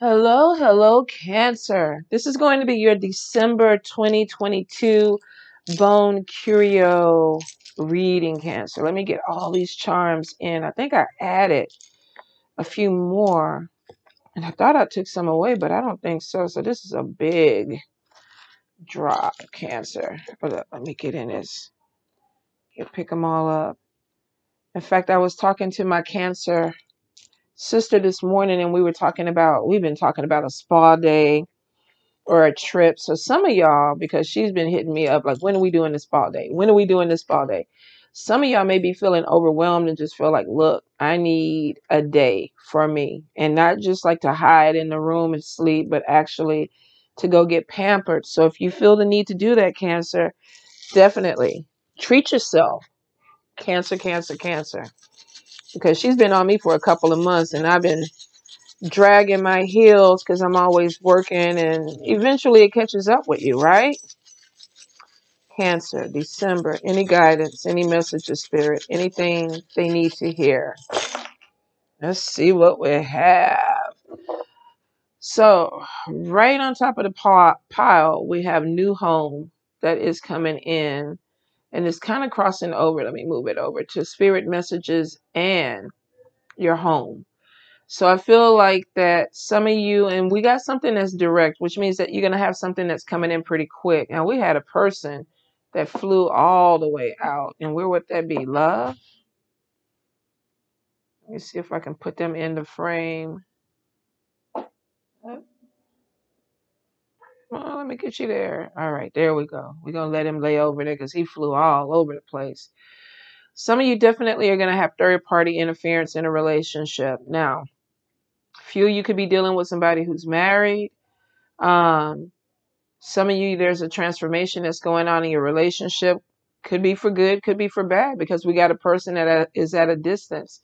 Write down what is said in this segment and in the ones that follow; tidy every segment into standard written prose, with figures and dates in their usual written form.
Hello, hello, Cancer. This is going to be your December 2022 Bone Curio reading, Cancer. Let me get all these charms in. I think I added a few more, and I thought I took some away, but I don't think so. So this is a big drop, Cancer. Let me get in this. You pick them all up. In fact, I was talking to my Cancer sister this morning, and we've been talking about a spa day or a trip. So some of y'all, because she's been hitting me up like, when are we doing this spa day? When are we doing this spa day? Some of y'all may be feeling overwhelmed and just feel like, look, I need a day for me, and not just like to hide in the room and sleep, but actually to go get pampered. So if you feel the need to do that, Cancer, definitely treat yourself. Cancer, Cancer, Cancer. Because she's been on me for a couple of months, and I've been dragging my heels because I'm always working, and eventually it catches up with you, right? Cancer, December, any guidance, any messages, Spirit, anything they need to hear. Let's see what we have. So, right on top of the pile, we have new home that is coming in, and it's kind of crossing over. Let me move it over to Spirit messages and your home. So I feel like that some of you, and we got something that's direct, which means that you're going to have something that's coming in pretty quick. Now, we had a person that flew all the way out. And where would that be? Love? Let me see if I can put them in the frame. Well, let me get you there. All right, there we go. We're going to let him lay over there because he flew all over the place. Some of you definitely are going to have third-party interference in a relationship. Now, few of you could be dealing with somebody who's married. Some of you, there's a transformation that's going on in your relationship. Could be for good, could be for bad, because we got a person that is at a distance.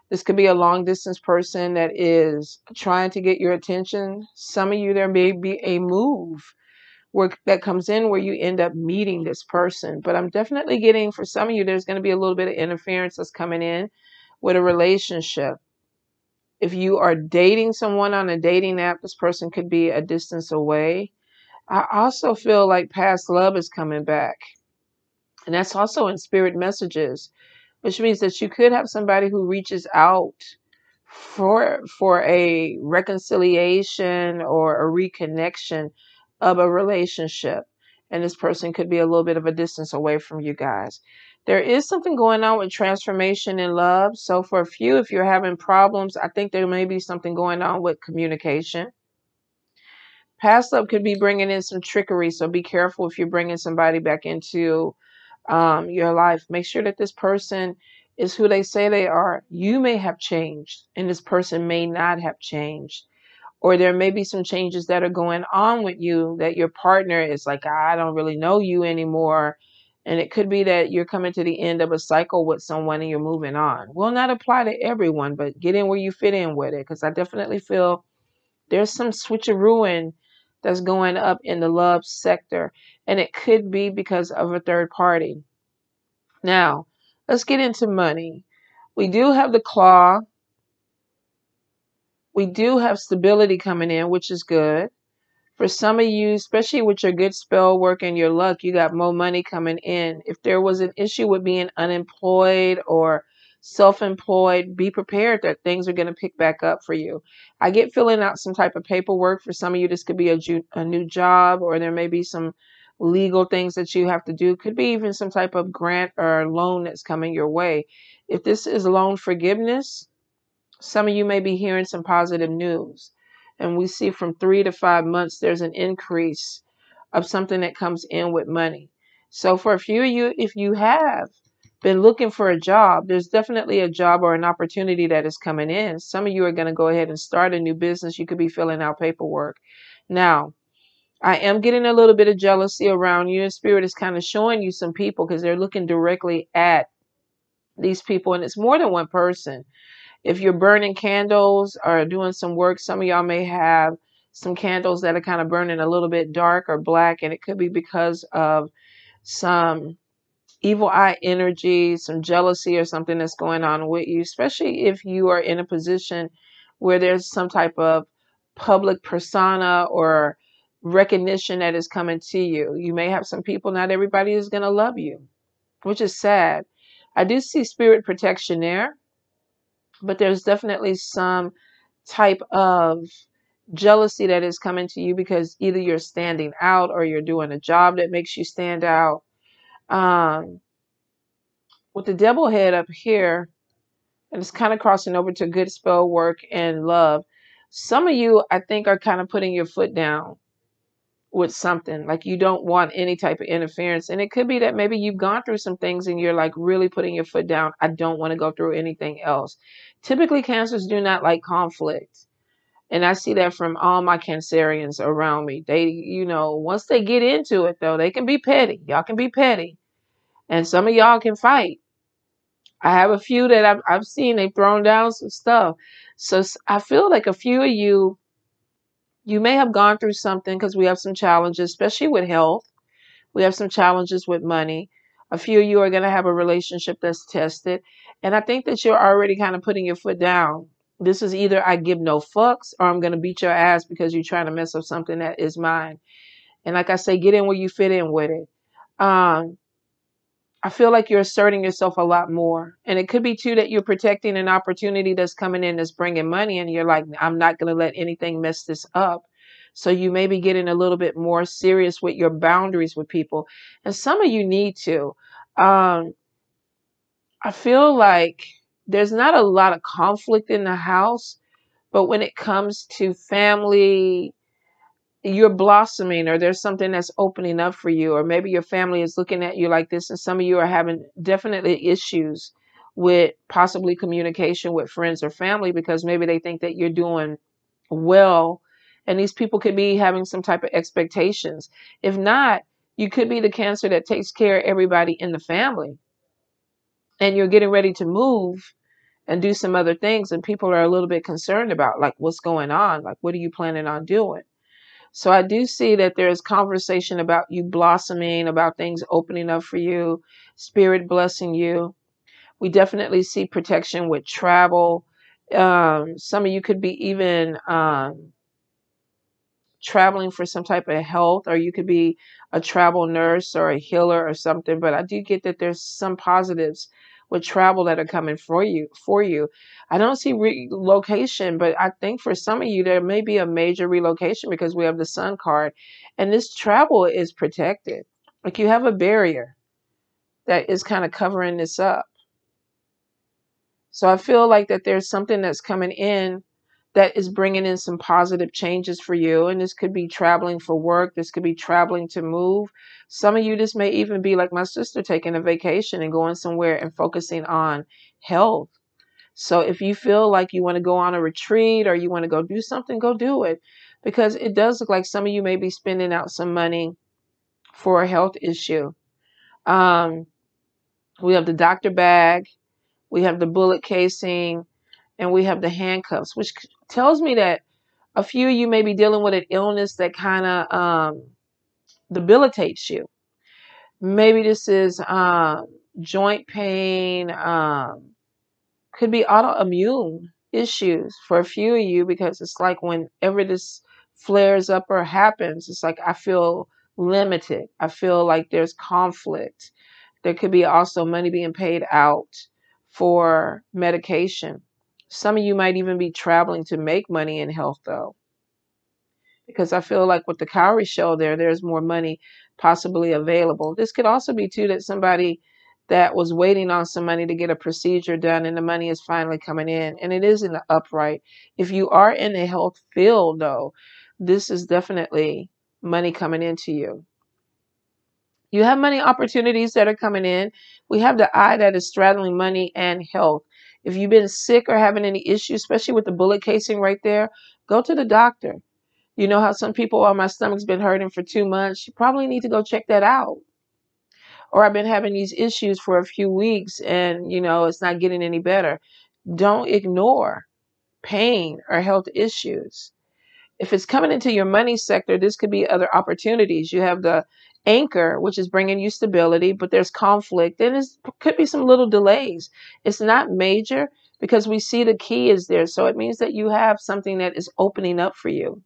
This could be a long distance person that is trying to get your attention. Some of you, there may be a move that comes in where you end up meeting this person. But I'm definitely getting, for some of you, there's going to be a little bit of interference that's coming in with a relationship. If you are dating someone on a dating app, this person could be a distance away. I also feel like past love is coming back. And that's also in spirit messages, which means that you could have somebody who reaches out for a reconciliation or a reconnection of a relationship. And this person could be a little bit of a distance away from you guys. There is something going on with transformation in love. So for a few, if you're having problems, I think there may be something going on with communication. Past love could be bringing in some trickery, so be careful if you're bringing somebody back into your life. Make sure that this person is who they say they are. You may have changed, and this person may not have changed. Or there may be some changes that are going on with you that your partner is like, I don't really know you anymore. And it could be that you're coming to the end of a cycle with someone and you're moving on. Will not apply to everyone, but get in where you fit in with it. Because I definitely feel there's some switcherooing that's going up in the love sector, and it could be because of a third party. Now, let's get into money. We do have the claw. We do have stability coming in, which is good. For some of you, especially with your good spell work and your luck, you got more money coming in. If there was an issue with being unemployed or self-employed, be prepared that things are going to pick back up for you. I get filling out some type of paperwork. For some of you, this could be a new job, or there may be some legal things that you have to do. Could be even some type of grant or loan that's coming your way. If this is loan forgiveness, some of you may be hearing some positive news. And we see from 3 to 5 months, there's an increase of something that comes in with money. So for a few of you, if you have been looking for a job, there's definitely a job or an opportunity that is coming in. Some of you are going to go ahead and start a new business. You could be filling out paperwork. Now, I am getting a little bit of jealousy around you, and Spirit is kind of showing you some people because they're looking directly at these people, and it's more than one person. If you're burning candles or doing some work, some of y'all may have some candles that are kind of burning a little bit dark or black, and it could be because of some evil eye energy, some jealousy or something that's going on with you, especially if you are in a position where there's some type of public persona or recognition that is coming to you. You may have some people, not everybody is going to love you, which is sad. I do see spirit protection there, but there's definitely some type of jealousy that is coming to you because either you're standing out or you're doing a job that makes you stand out. Um, with the devil head up here, and it's kind of crossing over to good spell work and love. Some of you, I think, are kind of putting your foot down with something. Like you don't want any type of interference. And it could be that maybe you've gone through some things and you're like really putting your foot down. I don't want to go through anything else. Typically, Cancers do not like conflict. And I see that from all my Cancerians around me. They, once they get into it, though, they can be petty. Y'all can be petty. And some of y'all can fight. I have a few that I've seen. They've thrown down some stuff. So I feel like a few of you may have gone through something because we have some challenges, especially with health. We have some challenges with money. A few of you are going to have a relationship that's tested. And I think that you're already kind of putting your foot down. This is either I give no fucks or I'm going to beat your ass because you're trying to mess up something that is mine. And like I say, get in where you fit in with it. I feel like you're asserting yourself a lot more. And it could be too that you're protecting an opportunity that's coming in that's bringing money. And you're like, I'm not going to let anything mess this up. So you may be getting a little bit more serious with your boundaries with people. And some of you need to. I feel like there's not a lot of conflict in the house. But when it comes to family, you're blossoming, or there's something that's opening up for you, or maybe your family is looking at you like this, and some of you are having definitely issues with possibly communication with friends or family because maybe they think that you're doing well, and these people could be having some type of expectations. If not, you could be the Cancer that takes care of everybody in the family, and you're getting ready to move and do some other things, and people are a little bit concerned about like what's going on, like what are you planning on doing. So I do see that there's conversation about you blossoming, about things opening up for you, spirit blessing you. We definitely see protection with travel. Some of you could be even traveling for some type of health, or you could be a travel nurse or a healer or something. But I do get that there's some positives with travel that are coming for you. I don't see relocation, but I think for some of you there may be a major relocation because we have the Sun card, and this travel is protected. Like you have a barrier that is kind of covering this up. So I feel like that there's something that's coming in that is bringing in some positive changes for you. And this could be traveling for work. This could be traveling to move. Some of you, this may even be like my sister taking a vacation and going somewhere and focusing on health. So if you feel like you want to go on a retreat or you want to go do something, go do it. Because it does look like some of you may be spending out some money for a health issue. We have the doctor bag. We have the bullet casing. And we have the handcuffs, which tells me that a few of you may be dealing with an illness that kind of debilitates you. Maybe this is joint pain, could be autoimmune issues for a few of you, because it's like whenever this flares up or happens, it's like I feel limited. I feel like there's conflict. There could be also money being paid out for medication. Some of you might even be traveling to make money in health, though, because I feel like with the cowrie shell there's more money possibly available. This could also be, too, that somebody that was waiting on some money to get a procedure done and the money is finally coming in, and it is in the upright. If you are in the health field, though, this is definitely money coming into you. You have money opportunities that are coming in. We have the eye that is straddling money and health. If you've been sick or having any issues, especially with the bullet casing right there, go to the doctor. You know how some people, oh, my stomach's been hurting for 2 months. You probably need to go check that out. Or I've been having these issues for a few weeks and, it's not getting any better. Don't ignore pain or health issues. If it's coming into your money sector, this could be other opportunities. You have the anchor, which is bringing you stability, but there's conflict and it could be some little delays. It's not major, because we see the key is there. So it means that you have something that is opening up for you.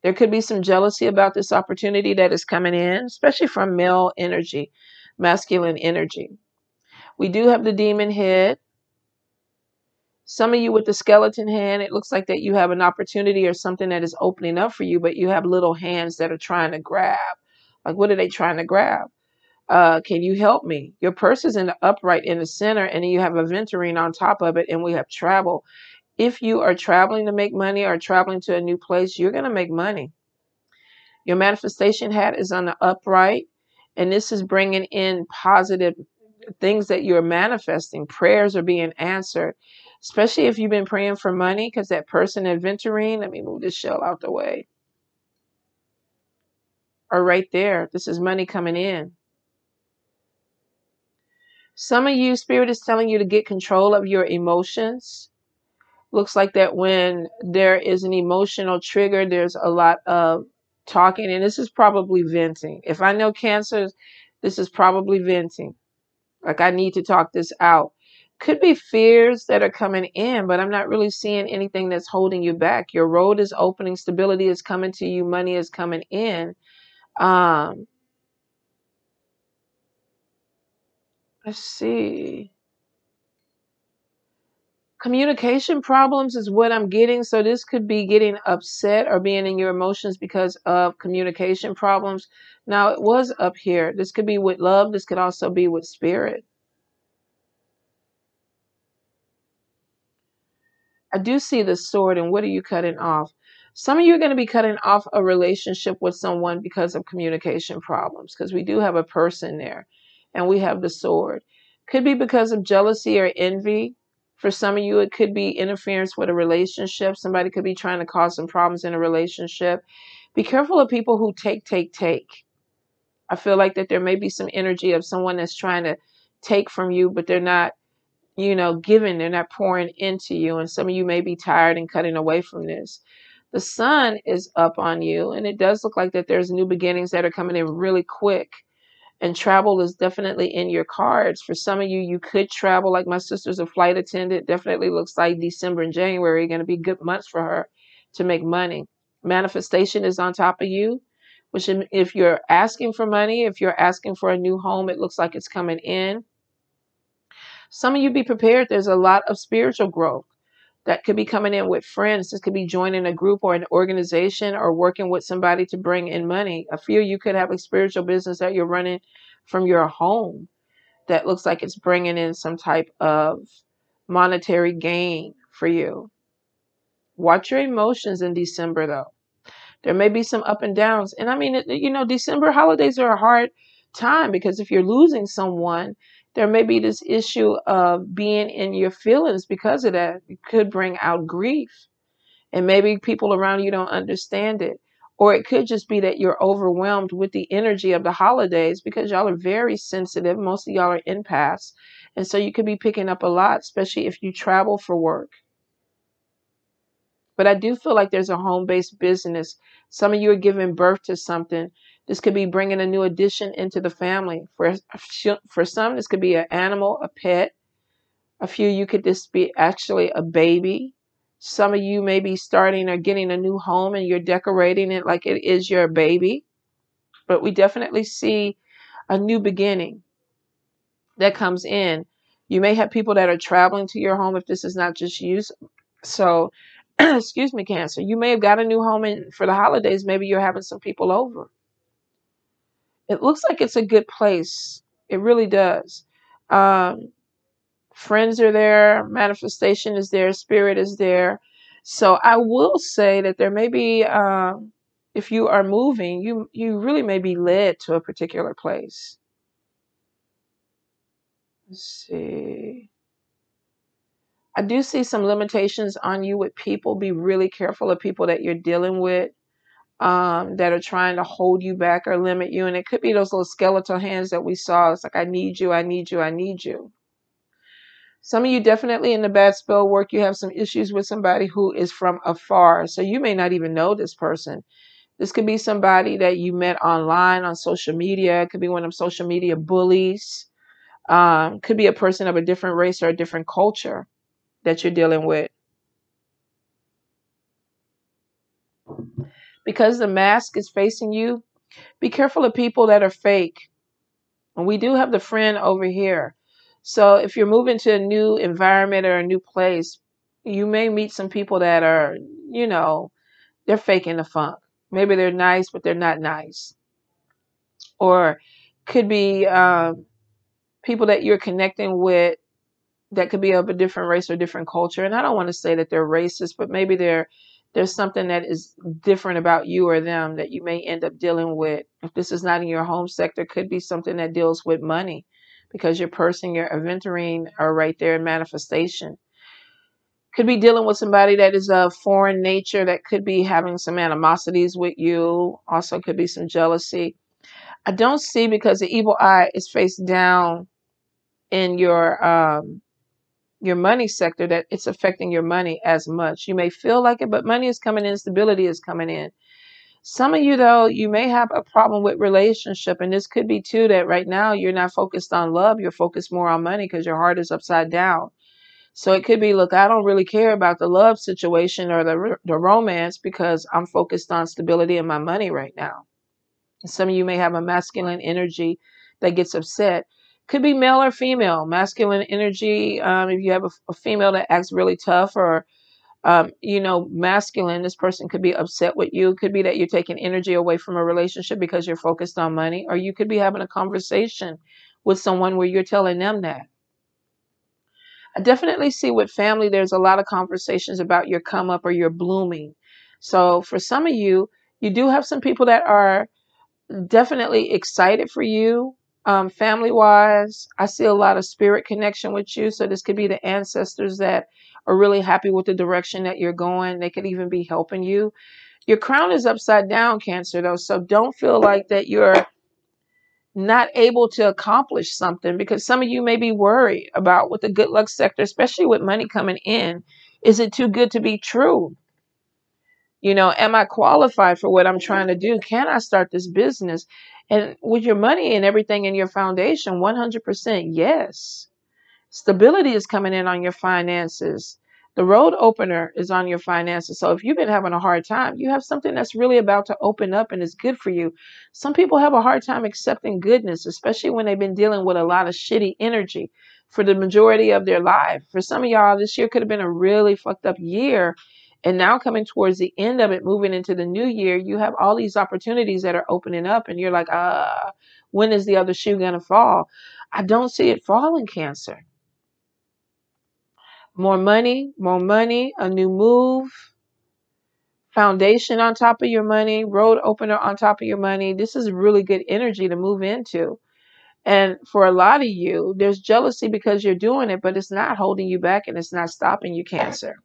There could be some jealousy about this opportunity that is coming in, especially from male energy, masculine energy. We do have the demon head. Some of you with the skeleton hand, it looks like that you have an opportunity or something that is opening up for you, but you have little hands that are trying to grab. Like, what are they trying to grab? Can you help me? Your purse is in the upright in the center, and then you have a venturine on top of it, and we have travel. If you are traveling to make money or traveling to a new place, you're going to make money. Your manifestation hat is on the upright, and this is bringing in positive things that you're manifesting. Prayers are being answered, especially if you've been praying for money, because that person in venturine, let me move this shell out the way, are right there. This is money coming in. Some of you, Spirit is telling you to get control of your emotions. Looks like that when there is an emotional trigger, there's a lot of talking, and this is probably venting. If I know cancers, this is probably venting. Like, I need to talk this out. Could be fears that are coming in, but I'm not really seeing anything that's holding you back. Your road is opening, stability is coming to you, money is coming in. Let's see. Communication problems is what I'm getting. So this could be getting upset or being in your emotions because of communication problems. Now, it was up here. This could be with love. This could also be with spirit. I do see the sword, and what are you cutting off? Some of you are going to be cutting off a relationship with someone because of communication problems, because we do have a person there, and we have the sword. Could be because of jealousy or envy. For some of you, it could be interference with a relationship. Somebody could be trying to cause some problems in a relationship. Be careful of people who take. I feel like that there may be some energy of someone that's trying to take from you, but they're not, giving, they're not pouring into you. And some of you may be tired and cutting away from this. The sun is up on you, and it does look like that there's new beginnings that are coming in really quick. And travel is definitely in your cards. For some of you, you could travel. Like my sister's a flight attendant. Definitely looks like December and January are going to be good months for her to make money. Manifestation is on top of you, which if you're asking for money, if you're asking for a new home, it looks like it's coming in. Some of you be prepared. There's a lot of spiritual growth that could be coming in with friends. This could be joining a group or an organization or working with somebody to bring in money. A few of you could have a spiritual business that you're running from your home that looks like it's bringing in some type of monetary gain for you. Watch your emotions in December, though. There may be some up and downs. And I mean, December holidays are a hard time because if you're losing someone, there may be this issue of being in your feelings because of that. It could bring out grief. And maybe people around you don't understand it. Or it could just be that you're overwhelmed with the energy of the holidays because y'all are very sensitive. Most of y'all are empaths. And so you could be picking up a lot, especially if you travel for work. But I do feel like there's a home-based business. Some of you are giving birth to something. This could be bringing a new addition into the family. For some, this could be an animal, a pet. A few you could just be actually a baby. Some of you may be starting or getting a new home and you're decorating it like it is your baby. But we definitely see a new beginning that comes in. You may have people that are traveling to your home if this is not just you. So, excuse me, Cancer. You may have got a new home and for the holidays, maybe you're having some people over. It looks like it's a good place. It really does. Friends are there, manifestation is there, spirit is there. So I will say that there may be, if you are moving, you really may be led to a particular place. Let's see. I do see some limitations on you with people. Be really careful of people that you're dealing with, that are trying to hold you back or limit you. And it could be those little skeletal hands that we saw. It's like, I need you, I need you, I need you. Some of you definitely in the bad spell work, you have some issues with somebody who is from afar. So you may not even know this person. This could be somebody that you met online on social media. It could be one of them social media bullies. Could be a person of a different race or a different culture that you're dealing with. Because the mask is facing you, be careful of people that are fake. And we do have the friend over here. So if you're moving to a new environment or a new place, you may meet some people that are, they're faking the funk. Maybe they're nice, but they're not nice. Or could be people that you're connecting with that could be of a different race or different culture. And I don't want to say that they're racist, but maybe there's something that is different about you or them that you may end up dealing with. If this is not in your home sector, could be something that deals with money, because your person, your aventurine are right there in manifestation. Could be dealing with somebody that is of foreign nature that could be having some animosities with you. Also could be some jealousy. I don't see, because the evil eye is faced down in your money sector, that it's affecting your money as much. You may feel like it, but money is coming in, stability is coming in. Some of you, though, you may have a problem with relationship, and this could be too that right now you're not focused on love, you're focused more on money because your heart is upside down. So it could be, look, I don't really care about the love situation or the romance because I'm focused on stability and my money right now. Some of you may have a masculine energy that gets upset. Could be male or female. Masculine energy, if you have a female that acts really tough or, masculine, this person could be upset with you. Could be that you're taking energy away from a relationship because you're focused on money. Or you could be having a conversation with someone where you're telling them that. I definitely see with family, there's a lot of conversations about your come up or your blooming. So for some of you, you do have some people that are definitely excited for you. Family wise, I see a lot of spirit connection with you. So this could be the ancestors that are really happy with the direction that you're going. They could even be helping you. Your crown is upside down, Cancer, though. So don't feel like that you're not able to accomplish something, because some of you may be worried about with the good luck sector, especially with money coming in. Is it too good to be true? Am I qualified for what I'm trying to do? Can I start this business? And with your money and everything in your foundation, 100% yes. Stability is coming in on your finances. The road opener is on your finances. So if you've been having a hard time, you have something that's really about to open up and is good for you. Some people have a hard time accepting goodness, especially when they've been dealing with a lot of shitty energy for the majority of their life. For some of y'all, this year could have been a really fucked up year. And now coming towards the end of it, moving into the new year, you have all these opportunities that are opening up and you're like, when is the other shoe going to fall? I don't see it falling, Cancer. More money, a new move, foundation on top of your money, road opener on top of your money. This is really good energy to move into. And for a lot of you, there's jealousy because you're doing it, but it's not holding you back and it's not stopping you, Cancer.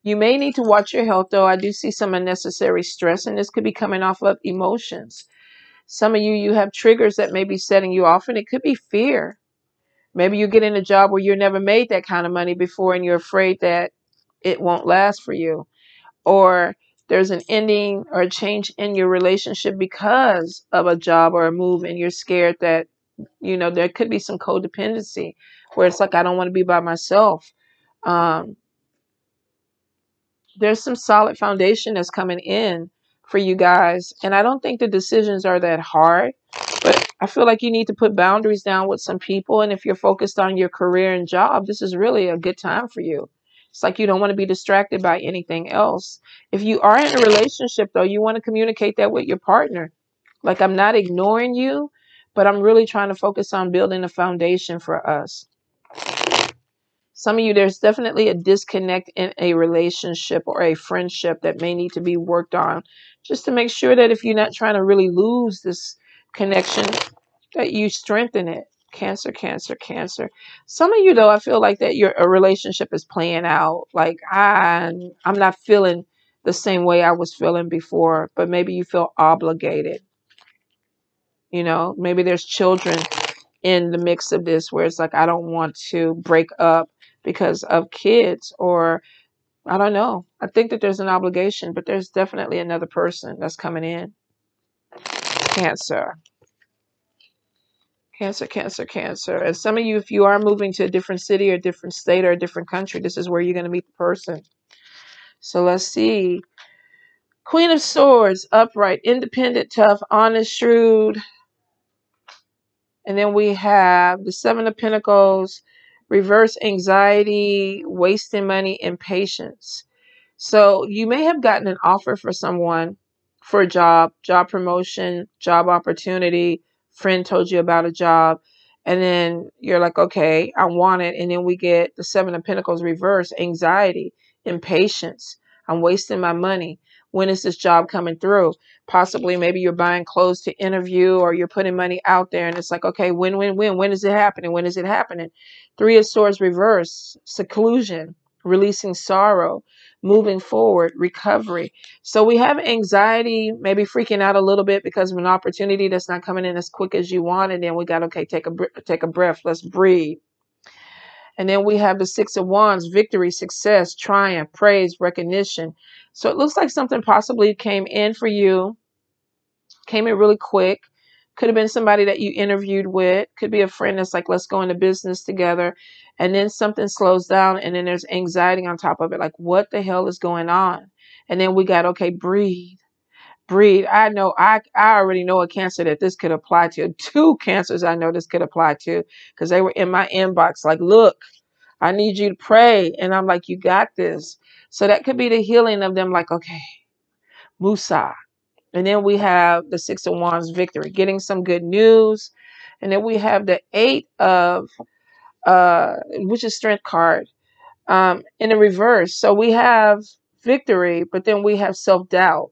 You may need to watch your health, though. I do see some unnecessary stress, and this could be coming off of emotions. Some of you have triggers that may be setting you off, and it could be fear. Maybe you get in a job where you never made that kind of money before, and you're afraid that it won't last for you. Or there's an ending or a change in your relationship because of a job or a move, and you're scared that, there could be some codependency where it's like, I don't want to be by myself. There's some solid foundation that's coming in for you guys. And I don't think the decisions are that hard, but I feel like you need to put boundaries down with some people. And if you're focused on your career and job, this is really a good time for you. It's like you don't want to be distracted by anything else. If you are in a relationship, though, you want to communicate that with your partner. Like, I'm not ignoring you, but I'm really trying to focus on building a foundation for us. Some of you, there's definitely a disconnect in a relationship or a friendship that may need to be worked on, just to make sure that if you're not trying to really lose this connection, that you strengthen it. Cancer, Cancer, Cancer. Some of you, though, I feel like that a relationship is playing out. Like, I'm not feeling the same way I was feeling before, but maybe you feel obligated. Maybe there's children in the mix of this where it's like, I don't want to break up because of kids, or I don't know. I think that there's an obligation, but there's definitely another person that's coming in. Cancer. Cancer, Cancer, Cancer. And some of you, if you are moving to a different city or a different state or a different country, this is where you're going to meet the person. So let's see. Queen of Swords, upright, independent, tough, honest, shrewd. And then we have the Seven of Pentacles, reverse anxiety, wasting money, impatience. So you may have gotten an offer for someone for a job promotion, job opportunity. Friend told you about a job. And then you're like, okay, I want it. And then we get the Seven of Pentacles reverse, anxiety, impatience. I'm wasting my money. When is this job coming through? Possibly maybe you're buying clothes to interview or you're putting money out there and it's like, okay, when? When is it happening? When is it happening? Three of Swords reverse, seclusion, releasing sorrow, moving forward, recovery. So we have anxiety, maybe freaking out a little bit because of an opportunity that's not coming in as quick as you want. And then we got, okay, take a breath. Let's breathe. And then we have the Six of Wands, victory, success, triumph, praise, recognition. So it looks like something possibly came in for you, came in really quick. Could have been somebody that you interviewed with. Could be a friend that's like, let's go into business together. And then something slows down and then there's anxiety on top of it. Like, what the hell is going on? And then we got, okay, breathe. Breathe. I already know a Cancer that this could apply to. Two Cancers I know this could apply to because they were in my inbox. Like, look, I need you to pray. And I'm like, you got this. So that could be the healing of them. Like, okay, Musa. And then we have the Six of Wands, victory, getting some good news. And then we have the Eight of, which is Strength card, in the reverse. So we have victory, but then we have self-doubt.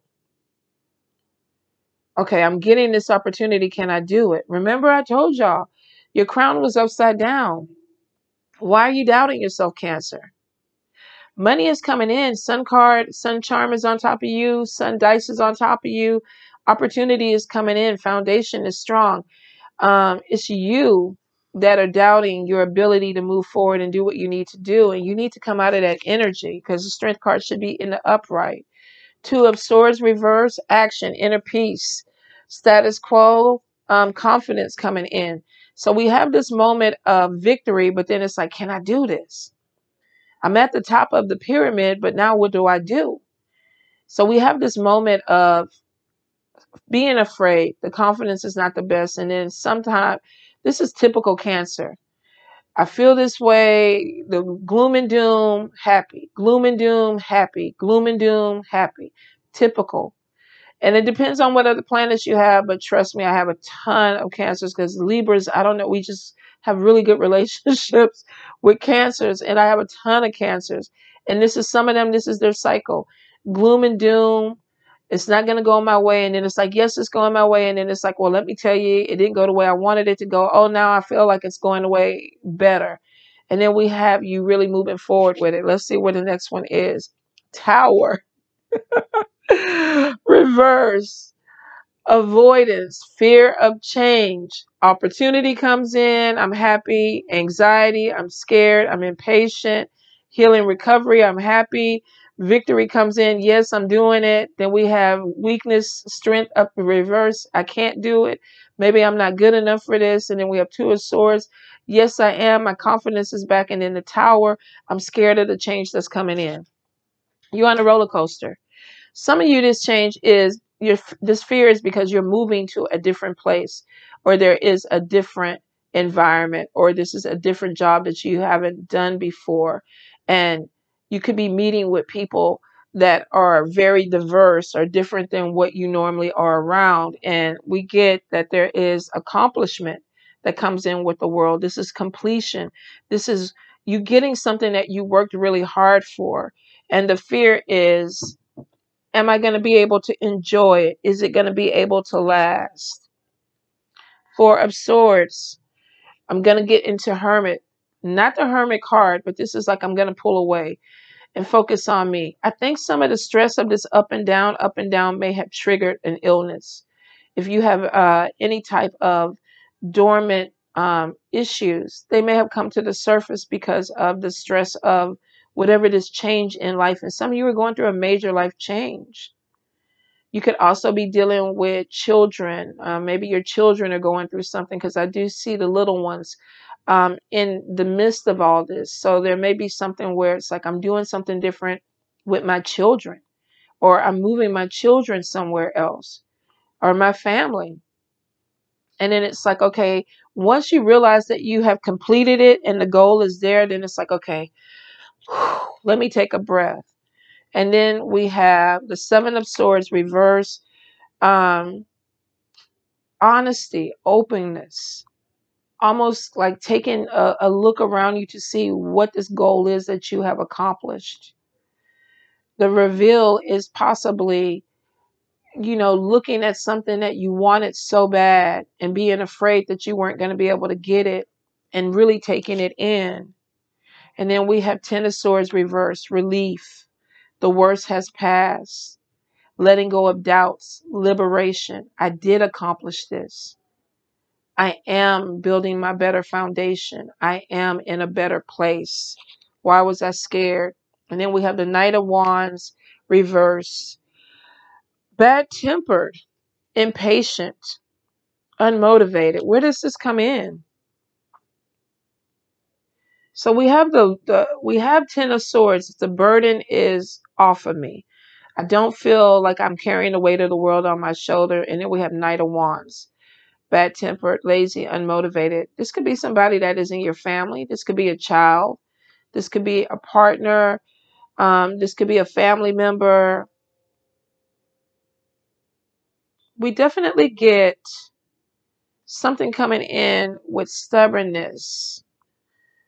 Okay, I'm getting this opportunity. Can I do it? Remember, I told y'all, your crown was upside down. Why are you doubting yourself, Cancer? Money is coming in. Sun card, sun charm is on top of you. Sun dice is on top of you. Opportunity is coming in. Foundation is strong. It's you that are doubting your ability to move forward and do what you need to do. And you need to come out of that energy because the Strength card should be in the upright. Two of Swords reverse, action, inner peace, status quo, confidence coming in. So we have this moment of victory, but then it's like, can I do this? I'm at the top of the pyramid, but now what do I do? So we have this moment of being afraid. The confidence is not the best. And then sometimes, this is typical Cancer. I feel this way, the gloom and doom, happy, gloom and doom, happy, gloom and doom, happy. Typical. And it depends on what other planets you have, but trust me, I have a ton of Cancers because Libras, I don't know, we just have really good relationships with Cancers, and I have a ton of Cancers. And this is some of them, this is their cycle. Gloom and doom, it's not going to go my way. And then it's like, yes, it's going my way. And then it's like, well, let me tell you, it didn't go the way I wanted it to go. Oh, now I feel like it's going the way better. And then we have you really moving forward with it. Let's see what the next one is. Tower. Reverse, avoidance, fear of change. Opportunity comes in, I'm happy. Anxiety, I'm scared, I'm impatient. Healing, recovery, I'm happy. Victory comes in, yes, I'm doing it. Then we have weakness, strength, up in reverse. I can't do it. Maybe I'm not good enough for this. And then we have Two of Swords. Yes, I am. My confidence is back. And in the Tower, I'm scared of the change that's coming in. You're on a roller coaster. Some of you, this change is this fear is because you're moving to a different place, or there is a different environment, or this is a different job that you haven't done before. And you could be meeting with people that are very diverse or different than what you normally are around. And we get that there is accomplishment that comes in with the world. This is completion. This is you getting something that you worked really hard for. And the fear is, am I going to be able to enjoy it? Is it going to be able to last? Four of Swords. I'm going to get into Hermit. Not the Hermit card, but this is like I'm going to pull away and focus on me. I think some of the stress of this up and down may have triggered an illness. If you have any type of dormant issues, they may have come to the surface because of the stress of whatever this change in life. And some of you are going through a major life change. You could also be dealing with children. Maybe your children are going through something, because I do see the little ones in the midst of all this. So there may be something where it's like I'm doing something different with my children, or I'm moving my children somewhere else, or my family. And then it's like, okay, once you realize that you have completed it and the goal is there, then it's like, okay, let me take a breath. And then we have the Seven of Swords reverse. Um, Honesty, openness, almost like taking a look around you to see what this goal is that you have accomplished. The reveal is possibly, looking at something that you wanted so bad and being afraid that you weren't going to be able to get it, and really taking it in. And then we have Ten of Swords reverse, relief. The worst has passed. Letting go of doubts, liberation. I did accomplish this. I am building my better foundation. I am in a better place. Why was I scared? And then we have the Knight of Wands reverse. Bad tempered, impatient, unmotivated. Where does this come in? So we have we have Ten of Swords. The burden is off of me. I don't feel like I'm carrying the weight of the world on my shoulder. And then we have Knight of Wands. Bad tempered, lazy, unmotivated. This could be somebody that is in your family. This could be a child. This could be a partner. This could be a family member. We definitely get something coming in with stubbornness.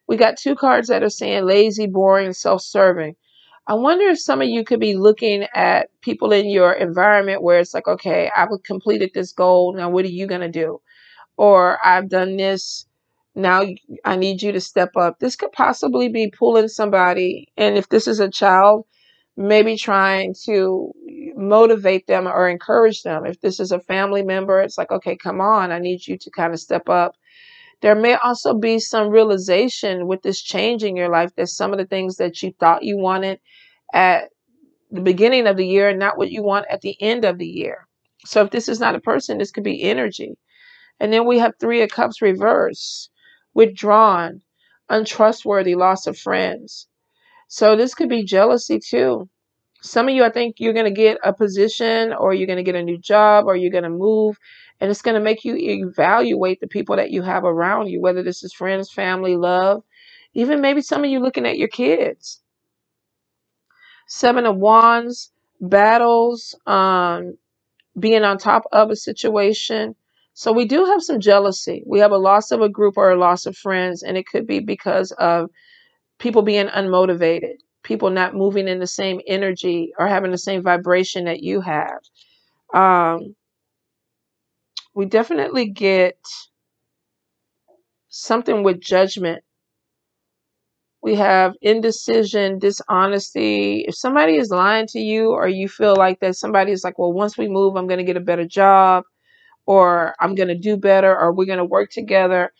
We got two cards that are saying lazy, boring, self-serving. I wonder if some of you could be looking at people in your environment where it's like, okay, I've completed this goal. Now, what are you going to do? Or I've done this. Now I need you to step up. This could possibly be pulling somebody. And if this is a child, maybe trying to motivate them or encourage them. If this is a family member, it's like, okay, come on, I need you to kind of step up. There may also be some realization with this change in your life that some of the things that you thought you wanted at the beginning of the year are not what you want at the end of the year. So if this is not a person, this could be energy. And then we have Three of Cups reverse, withdrawn, untrustworthy, loss of friends. So this could be jealousy too. Some of you, I think you're going to get a position, or you're going to get a new job, or you're going to move. And it's going to make you evaluate the people that you have around you, whether this is friends, family, love, even maybe some of you looking at your kids. Seven of Wands, battles, being on top of a situation. So we do have some jealousy. We have a loss of a group or a loss of friends, and it could be because of people being unmotivated, people not moving in the same energy or having the same vibration that you have. We definitely get something with judgment. We have indecision, dishonesty. If somebody is lying to you, or you feel like that somebody is like, well, once we move, I'm going to get a better job, or I'm going to do better, or we're going to work together.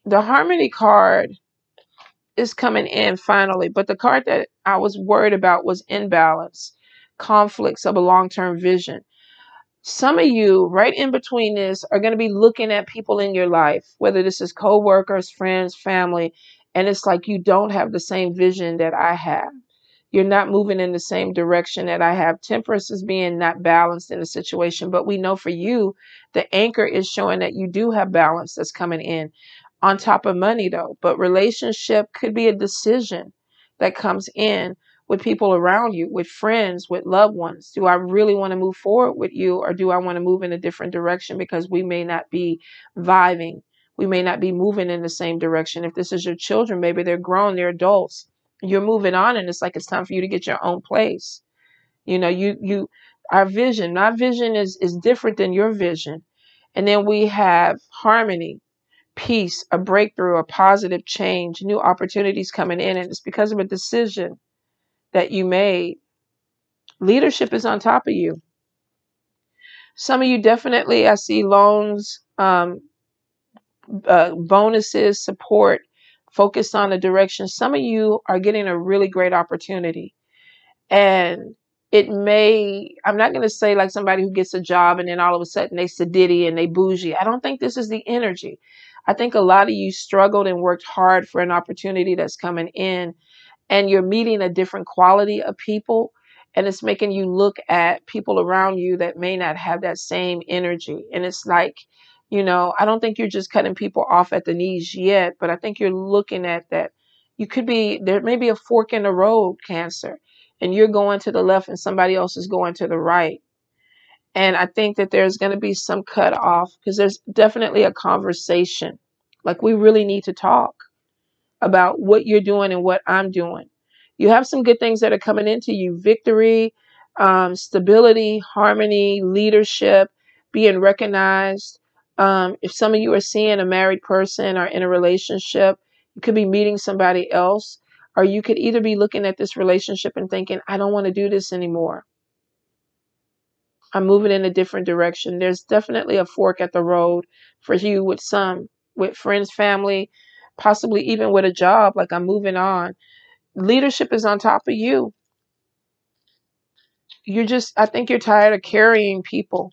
The Harmony card is coming in finally, but the card that I was worried about was imbalance, conflicts of a long-term vision. Some of you right in between this are going to be looking at people in your life, whether this is co-workers, friends, family, and it's like you don't have the same vision that I have. You're not moving in the same direction that I have. Temperance is being not balanced in a situation, but we know for you, the anchor is showing that you do have balance that's coming in on top of money though. But relationship could be a decision that comes in with people around you, with friends, with loved ones. Do I really want to move forward with you, or do I want to move in a different direction because we may not be vibing? We may not be moving in the same direction. If this is your children, maybe they're grown, they're adults. You're moving on, and it's like it's time for you to get your own place. Our vision is different than your vision. And then we have harmony, peace, a breakthrough, a positive change, new opportunities coming in, and it's because of a decision that you made. Leadership is on top of you. Some of you definitely, I see loans, bonuses, support, focused on the direction. Some of you are getting a really great opportunity. And it may, I'm not going to say like somebody who gets a job and then all of a sudden they sedity and they bougie. I don't think this is the energy. I think a lot of you struggled and worked hard for an opportunity that's coming in, and you're meeting a different quality of people, and it's making you look at people around you that may not have that same energy. And it's like, I don't think you're just cutting people off at the knees yet, but I think you're looking at that. You could be, there may be a fork in the road, Cancer, and you're going to the left and somebody else is going to the right. And I think that there's going to be some cut off, because there's definitely a conversation. Like, we really need to talk about what you're doing and what I'm doing. You have some good things that are coming into you: victory, stability, harmony, leadership, being recognized. If some of you are seeing a married person or in a relationship, you could be meeting somebody else, or you could either be looking at this relationship and thinking, I don't want to do this anymore. I'm moving in a different direction. There's definitely a fork at the road for you with some, with friends, family, possibly even with a job. Like, I'm moving on. Leadership is on top of you. I think you're tired of carrying people.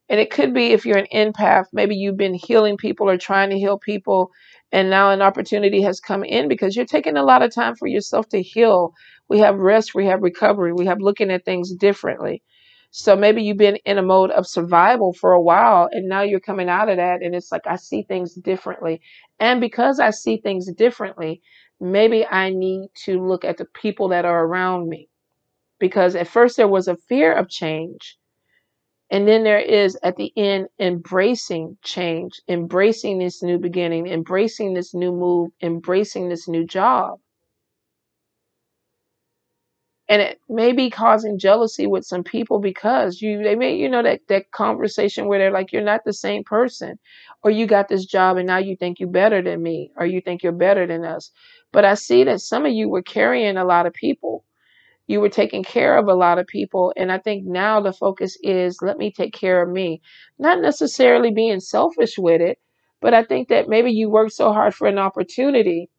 And it could be, if you're an empath, maybe you've been healing people or trying to heal people, and now an opportunity has come in because you're taking a lot of time for yourself to heal. We have rest, we have recovery, we have looking at things differently. So maybe you've been in a mode of survival for a while, and now you're coming out of that, and it's like, I see things differently. And because I see things differently, maybe I need to look at the people that are around me. Because at first there was a fear of change, and then there is, at the end, embracing change, embracing this new beginning, embracing this new move, embracing this new job. And it may be causing jealousy with some people, because they may, that conversation where they're like, you're not the same person, or you got this job and now you think you're better than me, or you think you're better than us. But I see that some of you were carrying a lot of people. You were taking care of a lot of people. And I think now the focus is, let me take care of me. Not necessarily being selfish with it, but I think that maybe you worked so hard for an opportunity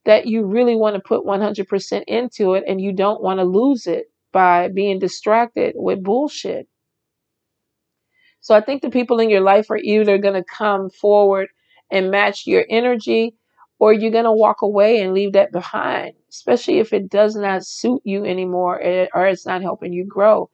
that you really want to put 100% into it, and you don't want to lose it by being distracted with bullshit. So I think the people in your life are either going to come forward and match your energy, or you're going to walk away and leave that behind, especially if it does not suit you anymore, or it's not helping you grow.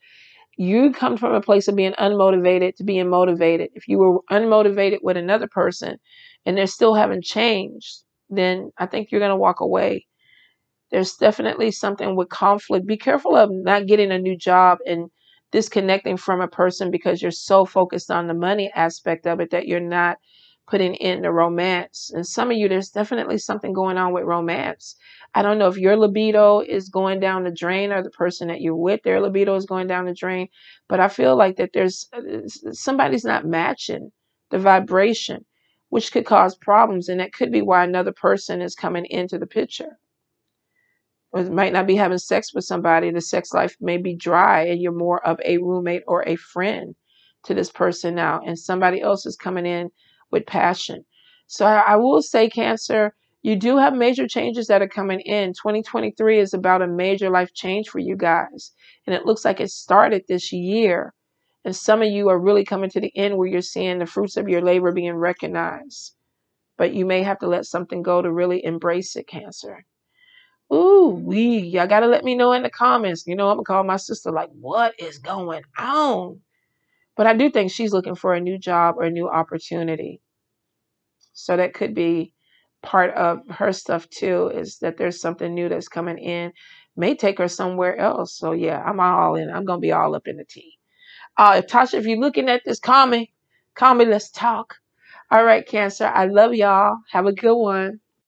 You come from a place of being unmotivated to being motivated. If you were unmotivated with another person and they're still haven't changed, then I think you're going to walk away. There's definitely something with conflict. Be careful of not getting a new job and disconnecting from a person because you're so focused on the money aspect of it that you're not putting in the romance. And some of you, there's definitely something going on with romance. I don't know if your libido is going down the drain, or the person that you're with, their libido is going down the drain. But I feel like that there's somebody's not matching the vibration, which could cause problems. And that could be why another person is coming into the picture. Or might not be having sex with somebody. The sex life may be dry, and you're more of a roommate or a friend to this person now, and somebody else is coming in with passion. So I will say, Cancer, you do have major changes that are coming in. 2023 is about a major life change for you guys, and it looks like it started this year. And some of you are really coming to the end where you're seeing the fruits of your labor being recognized. But you may have to let something go to really embrace it, Cancer. Ooh, y'all gotta let me know in the comments. I'm gonna call my sister, like, what is going on? But I do think she's looking for a new job or a new opportunity. So that could be part of her stuff too, is that there's something new that's coming in. May take her somewhere else. So yeah, I'm all in. I'm gonna be all up in the tea. If Tasha, if you're looking at this, call me, let's talk. All right, Cancer. I love y'all. Have a good one.